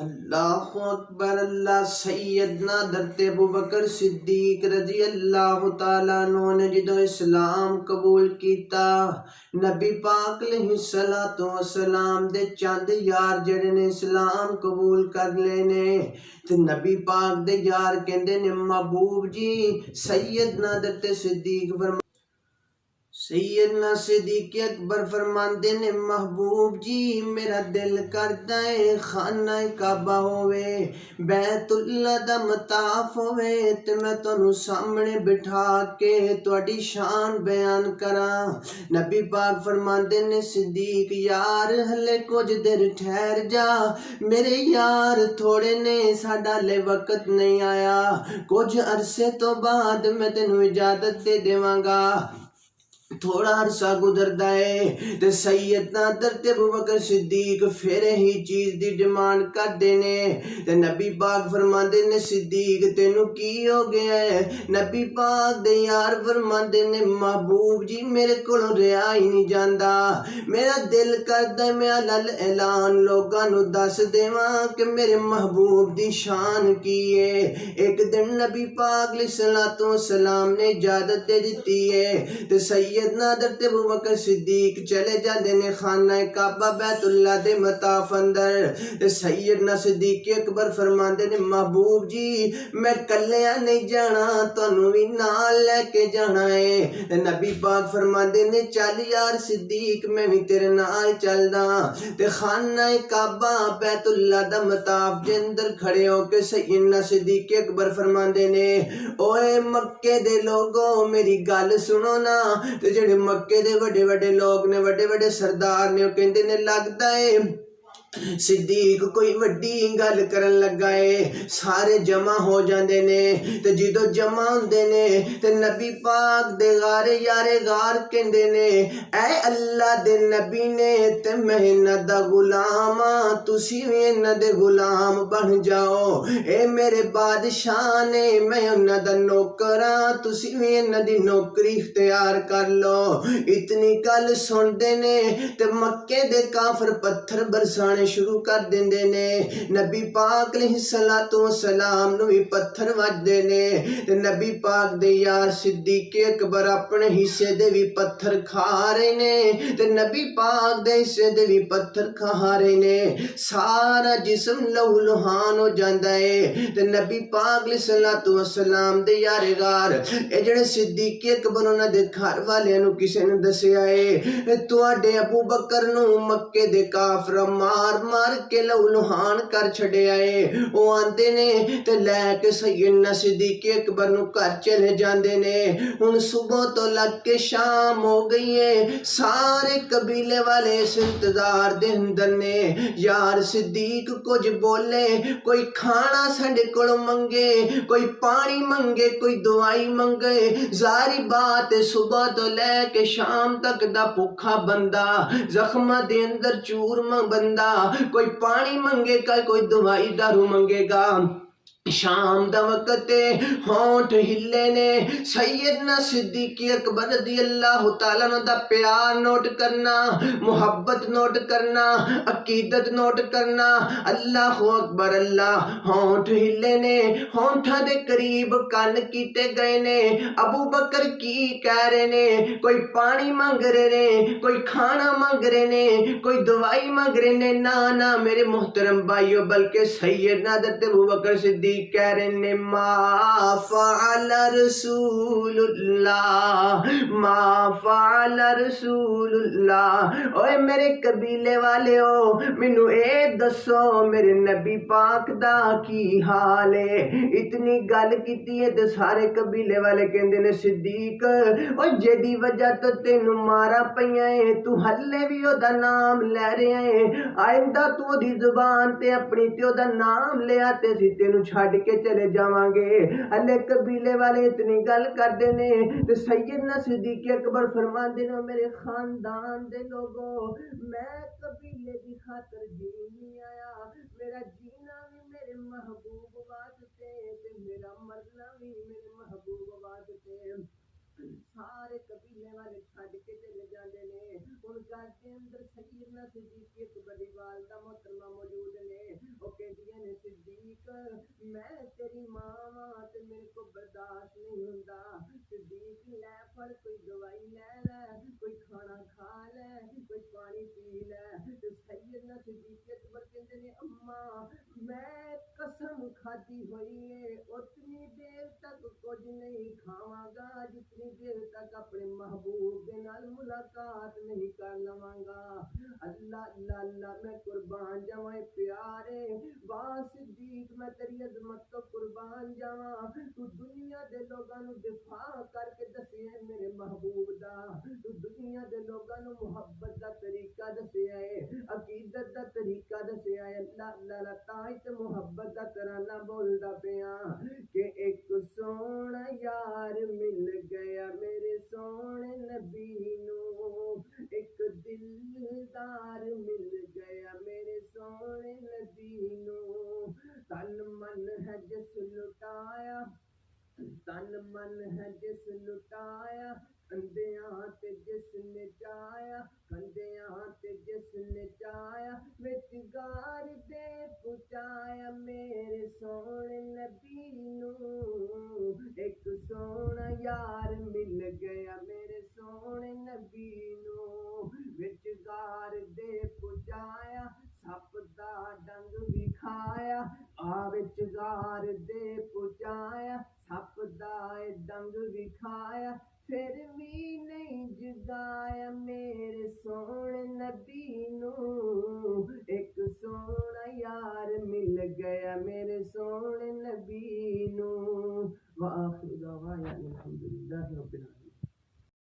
اللہ اکبر اللہ سیدنا حضرت ابوبکر صدیق رضی اللہ تعالیٰ عنہ نے جدو اسلام قبول کیتا نبی پاک علیہ الصلوۃ والسلام دے چند یار جڑے نے اسلام قبول کر لینے تے نبی پاک دے یار کہندے نے محبوب جی سیدنا حضرت سیدنا صدیق اکبر فرماندے نے محبوب جی میرا دل کردا ہے خانہ کعبہ ہوئے بیت اللہ دا مطاف ہوئے تے میں تانوں سامنے بٹھا کے تہاڈی شان بیان کراں نبی پاک فرماندے نے صدیق یار ہلے کچھ دیر ٹھہر جا میرے یار تھوڑے نے ساڈا لے وقت نہیں آیا کچھ عرصے تو بعد میں تینوں اجازت دے دیواں گا تھوڑا عرصہ گزردا ہے تے سیدنا حضرت ابوبکر صدیق پھر ہی چیز دی ڈیمانڈ کر دینے تے نبی پاک فرماندے نے صدیق تینوں کی ہو گیا ہے نبی پاک دے یار فرماندے نے محبوب جی میرے کولوں رہا ہی نہیں جاندا میرا دل کردا میں علل اعلان لوگاں نوں دس دیواں کہ میرے محبوب دی شان کی ہے ایک دن نبی پاک علیہ الصلوۃ والسلام نے اجازت دے دتی ہے تے سیدنا حضرت ابوبکر صدیق چلے جاندے نے خانہ کعبہ بیت اللہ دے مطاف اندر تے سیدنا صدیق اکبر فرماندے نے محبوب جی میں کلیاں نہیں جانا تانوں وی نال لے کے جانا ہے تے نبی پاک فرماندے نے چل یار صدیق میں وی تیرے نال چلدا تے خانہ کعبہ بیت اللہ دا مطاف دے اندر کھڑے ہو کے سیدنا صدیق اکبر فرماندے نے اوئے مکے دے لوگو میری گل سنو نا تے جڑے مکے دے وڈے وڈے لوگ نے وڈے وڈے سردار نے وہ کہندے نے لگدا ہے صدیق کوئی وڈی گل کرن لگا ہے سارے جمع ہو جاندے نے تے جدو جمع ہوندے نے تے نبی پاک دے غارے یارے غار کہندے نے اے اللہ دے نبی نے تے میں انہاں دا غلام ہاں تسی وی انہاں دے غلام بن جاؤ اے میرے بادشاہ نے میں انہاں دا نوکر ہاں تسی وی انہاں دی نوکری اختیار کر لو اتنی گل سندے نے تے مکے دے کافر پتھر برسانے شروع کر دیندے نے نبی پاک علیہ الصلوۃ والسلام نو بھی پتھر وجدے نے تے نبی پاک دے یار صدیق اکبر اپنے حصے دے بھی پتھر کھا رہے نے تے نبی پاک دے حصے دے بھی پتھر کھا رہے نے سارا جسم لہو لہان ہو جاندا ہے تے نبی پاک علیہ الصلوۃ والسلام دے یار غار اے جڑے صدیق اکبر انہاں دے گھر والے نو کسے نے دسیا ہے تواڈے ابو بکر نو مکے دے کافر مار مار کے لہو لہان کر چھڑے آئے وہ آندے نے تے لے کے سیدنا صدیق اکبر نو گھر چلے جاندے نے ہن صبح تو لگ کے شام ہو گئی ہے سارے قبیلے والے اس انتظار دے اندر نے یار صدیق کچھ بولے کوئی کھانا ساڈے کولوں منگے کوئی پانی منگے کوئی دوائی منگے ظاہری بات ہے صبح تو لے کے شام تک دا بھوکا بندہ زخماں دے اندر چور بندہ کوئی پانی منگے گا کوئی دوائی دارو منگے گا شام دا وقت ہونٹ ہلے نے سیدنا صدیق اکبر رضی اللہ تعالیٰ عنہ دا پیار نوٹ کرنا محبت نوٹ کرنا عقیدت نوٹ کرنا اللہ اکبر اللہ ہونٹ ہلے نے ہونٹاں دے قریب کان کیتے گئے نے ابو بکر کی کہہ رہے نے کوئی پانی مانگ رہے نے کوئی کھانا مانگ رہے نے کوئی دوائی مانگ رہے نے نا میرے محترم بھائیو بلکہ سیدنا حضرت ابو بکر صدیق کہہ رہے نے ما فعل رسول اللہ ما فعل رسول اللہ اوے میرے قبیلے والے ہو مینوں اے دسو میرے نبی پاک دا کی حال ہے اتنی گل کیتی ہے تے سارے قبیلے والے کہندے نے صدیق او جیدی وجہ تو تینوں مارا پیاں ہے تو ہلے بھی او دا نام لے رہے ہیں آئندہ تو دی زبان تے اپنی تے او دا نام لیا تے سی تینوں چھڈ کے چلے جاواں گے ہلے قبیلے والے اتنی گل کردے نے تے سیدنا صدیق اکبر فرماندے نے میرے خاندان دے لوگوں میں قبیلے دی خاطر جین نہیں آیا میرا جینا بھی میرے محبوب واسطے تے میرا مرنا بھی میرے محبوب واسطے سارے قبیلے والے چھڈ کے چلے جاندے نے ہن گھر دے اندر سیدنا صدیق اکبر دی والدہ محترمہ موجود نے او کہندیاں صدیق میں تیری ماں واں تے میرے کو برداشت نہیں ہوندا صدیق لے پھڑ کوئی دوائی لے لے کوئی کھانا کھا لے کوئی پانی پی لے تے سیدنا صدیق اکبر کہندے نے اماں میں قسم کھادی ہوئی ہے اتنی دیر تک کچھ نہیں کھاواں گا جتنی دیر تک اپنے محبوب دے نال ملاقات نہیں کر لواں گا اللہ اللہ اللہ میں قربان جاواں پیارے وا صدیق میں تیری عظمت تو قربان جاواں تو دنیا دے لوگاں نو دفاع کر کے دسیا ہے میرے محبوب دا تو دنیا دے لوگاں نو محبت دا طریقہ دسیا ہے عقیدت دا طریقہ دسیا ہے اللہ اللہ اللہ تاں تے محبت دا ترانہ بولدا پیاں کہ ایک سونا یار مل گیا میرے سونے نبی نو ایک دلدار مل گیا میرے سونے نبی نو تن من ہے جس لٹایا تن من ہے جس لٹایا کندیاں تے جس نے جایا کندیاں تے جس نے جایا وچ گار دے پہنچایا میرے سونے نبی نو ایک سونا یار مل گیا میرے سونے نبی نو وچ گار دے پہنچایا سپ دا ڈنگ بھی کھایا آ وچ گار دے پہنچایا سپ دا ڈنگ بھی کھایا پھر بھی نہیں جگایا میرے سونے نبی نو ایک سونا یار مل گیا میرے سونے